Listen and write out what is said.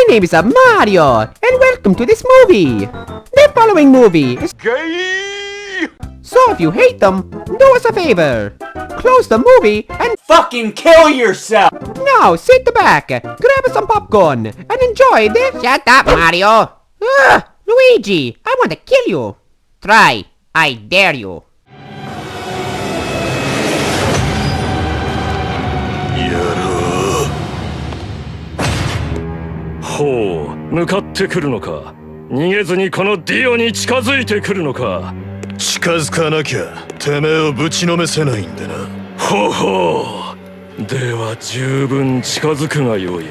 My name is Mario, and welcome to this movie. The following movie is gay. So if you hate them, do us a favor. Close the movie and fucking kill yourself! now sit back, grab some popcorn, and enjoy this. Shut up, Mario. Luigi, I want to kill you. Try. I dare you. ほう、向かってくるのか。逃げずにこのディオに近づいてくるのか。近づかなきゃてめえをぶちのめせないんでな。ほうほう。では十分近づくがよい。